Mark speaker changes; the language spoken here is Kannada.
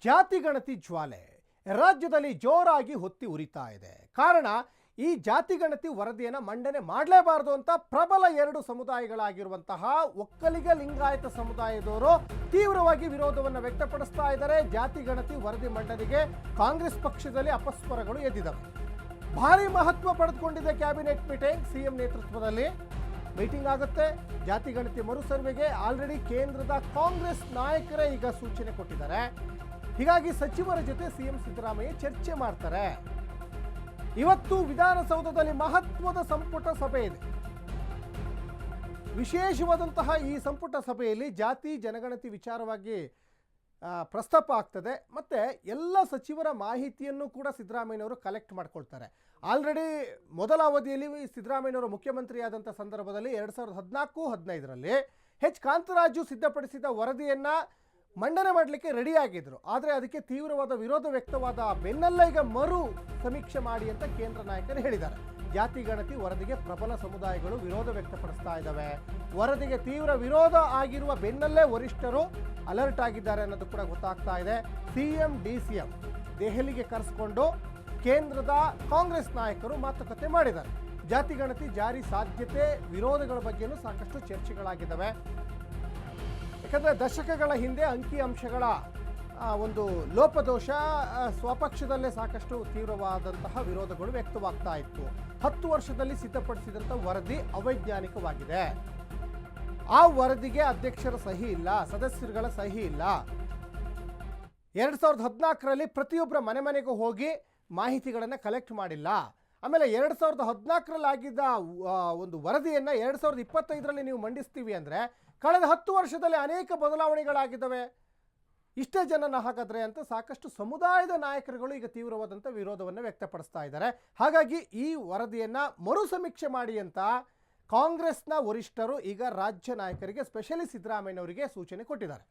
Speaker 1: ಜಾತಿ ಗಣತಿ ಜ್ವಾಲೆ ರಾಜ್ಯದಲ್ಲಿ ಜೋರಾಗಿ ಹೊತ್ತಿ ಉರಿತಾ ಇದೆ. ಕಾರಣ ಈ ಜಾತಿ ಗಣತಿ ವರದಿಯನ್ನು ಮಂಡನೆ ಮಾಡಲೇಬಾರದು ಅಂತ ಪ್ರಬಲ ಎರಡು ಸಮುದಾಯಗಳಾಗಿರುವಂತಹ ಒಕ್ಕಲಿಗ ಲಿಂಗಾಯತ ಸಮುದಾಯದವರು ತೀವ್ರವಾಗಿ ವಿರೋಧವನ್ನು ವ್ಯಕ್ತಪಡಿಸ್ತಾ ಇದ್ದಾರೆ. ಜಾತಿ ಗಣತಿ ವರದಿ ಮಂಡನೆಗೆ ಕಾಂಗ್ರೆಸ್ ಪಕ್ಷದಲ್ಲಿ ಅಪಸ್ವರಗಳು ಎದ್ದಿದ್ದಾವೆ. ಭಾರಿ ಮಹತ್ವ ಪಡೆದುಕೊಂಡಿದೆ ಕ್ಯಾಬಿನೆಟ್ ಮೀಟಿಂಗ್. ಸಿಎಂ ನೇತೃತ್ವದಲ್ಲಿ ಮೀಟಿಂಗ್ ಆಗುತ್ತೆ. ಜಾತಿ ಗಣತಿ ಮರು ಸರ್ವೆಗೆ ಆಲ್ರೆಡಿ ಕೇಂದ್ರದ ಕಾಂಗ್ರೆಸ್ ನಾಯಕರೇ ಈಗ ಸೂಚನೆ ಕೊಟ್ಟಿದ್ದಾರೆ. ಹೀಗಾಗಿ ಸಚಿವರ ಜೊತೆ ಸಿಎಂ ಸಿದ್ದರಾಮಯ್ಯ ಚರ್ಚೆ ಮಾಡ್ತಾರೆ. ಇವತ್ತು ವಿಧಾನಸೌಧದಲ್ಲಿ ಮಹತ್ವದ ಸಂಪುಟ ಸಭೆ ಇದೆ. ವಿಶೇಷವಾದಂತಹ ಈ ಸಂಪುಟ ಸಭೆಯಲ್ಲಿ ಜಾತಿ ಜನಗಣತಿ ವಿಚಾರವಾಗಿ ಪ್ರಸ್ತಾಪ ಆಗ್ತದೆ. ಮತ್ತು ಎಲ್ಲ ಸಚಿವರ ಮಾಹಿತಿಯನ್ನು ಕೂಡ ಸಿದ್ದರಾಮಯ್ಯನವರು ಕಲೆಕ್ಟ್ ಮಾಡ್ಕೊಳ್ತಾರೆ. ಆಲ್ರೆಡಿ ಮೊದಲ ಅವಧಿಯಲ್ಲಿ ಸಿದ್ದರಾಮಯ್ಯನವರು ಮುಖ್ಯಮಂತ್ರಿಯಾದಂಥ ಸಂದರ್ಭದಲ್ಲಿ 2014-15ರಲ್ಲಿ ಎಚ್ ಕಾಂತರಾಜು ಸಿದ್ಧಪಡಿಸಿದ ವರದಿಯನ್ನು ಮಂಡನೆ ಮಾಡಲಿಕ್ಕೆ ರೆಡಿಯಾಗಿದ್ದರು. ಆದರೆ ಅದಕ್ಕೆ ತೀವ್ರವಾದ ವಿರೋಧ ವ್ಯಕ್ತವಾದ ಬೆನ್ನಲ್ಲೇ ಈಗ ಮರು ಸಮೀಕ್ಷೆ ಮಾಡಿ ಅಂತ ಕೇಂದ್ರ ನಾಯಕರು ಹೇಳಿದ್ದಾರೆ. ಜಾತಿ ಗಣತಿ ವರದಿಗೆ ಪ್ರಬಲ ಸಮುದಾಯಗಳು ವಿರೋಧ ವ್ಯಕ್ತಪಡಿಸ್ತಾ ಇದ್ದಾವೆ. ವರದಿಗೆ ತೀವ್ರ ವಿರೋಧ ಆಗಿರುವ ಬೆನ್ನಲ್ಲೇ ವರಿಷ್ಠರು ಅಲರ್ಟ್ ಆಗಿದ್ದಾರೆ ಅನ್ನೋದು ಕೂಡ ಗೊತ್ತಾಗ್ತಾ ಇದೆ. ಸಿಎಂ ಡಿಸಿಎಂ ದೆಹಲಿಗೆ ಕರೆಸಿಕೊಂಡು ಕೇಂದ್ರದ ಕಾಂಗ್ರೆಸ್ ನಾಯಕರು ಮಾತುಕತೆ ಮಾಡಿದ್ದಾರೆ. ಜಾತಿ ಗಣತಿ ಜಾರಿ ಸಾಧ್ಯತೆ ವಿರೋಧಗಳ ಬಗ್ಗೆನೂ ಸಾಕಷ್ಟು ಚರ್ಚೆಗಳಾಗಿದ್ದಾವೆ. ಯಾಕಂದರೆ ದಶಕಗಳ ಹಿಂದೆ ಅಂಕಿಅಂಶಗಳ ಒಂದು ಲೋಪದೋಷ ಸ್ವಪಕ್ಷದಲ್ಲೇ ಸಾಕಷ್ಟು ತೀವ್ರವಾದಂತಹ ವಿರೋಧಗಳು ವ್ಯಕ್ತವಾಗ್ತಾ ಇತ್ತು. 10 ವರ್ಷದಲ್ಲಿ ಸಿದ್ಧಪಡಿಸಿದಂಥ ವರದಿ ಅವೈಜ್ಞಾನಿಕವಾಗಿದೆ. ಆ ವರದಿಗೆ ಅಧ್ಯಕ್ಷರ ಸಹಿ ಇಲ್ಲ, ಸದಸ್ಯರುಗಳ ಸಹಿ ಇಲ್ಲ. 2014ರಲ್ಲಿ ಪ್ರತಿಯೊಬ್ಬರ ಮನೆ ಮನೆಗೂ ಹೋಗಿ ಮಾಹಿತಿಗಳನ್ನು ಕಲೆಕ್ಟ್ ಮಾಡಿಲ್ಲ. ಆಮೇಲೆ 2014ರಲ್ಲಿ ಆಗಿದ್ದ ಒಂದು ವರದಿಯನ್ನು 2025ರಲ್ಲಿ ನೀವು ಮಂಡಿಸ್ತೀವಿ ಅಂದರೆ ಕಳೆದ 10 ವರ್ಷದಲ್ಲಿ ಅನೇಕ ಬದಲಾವಣೆಗಳಾಗಿದ್ದಾವೆ. ಇಷ್ಟೇ ಜನನ ಹಾಗಾದ್ರೆ ಅಂತ ಸಾಕಷ್ಟು ಸಮುದಾಯದ ನಾಯಕರುಗಳು ಈಗ ತೀವ್ರವಾದಂಥ ವಿರೋಧವನ್ನು ವ್ಯಕ್ತಪಡಿಸ್ತಾ ಇದ್ದಾರೆ. ಹಾಗಾಗಿ ಈ ವರದಿಯನ್ನು ಮರು ಸಮೀಕ್ಷೆ ಮಾಡಿ ಅಂತ ಕಾಂಗ್ರೆಸ್ನ ವರಿಷ್ಠರು ಈಗ ರಾಜ್ಯ ನಾಯಕರಿಗೆ, ಸ್ಪೆಷಲಿ ಸಿದ್ದರಾಮಯ್ಯನವರಿಗೆ ಸೂಚನೆ ಕೊಟ್ಟಿದ್ದಾರೆ.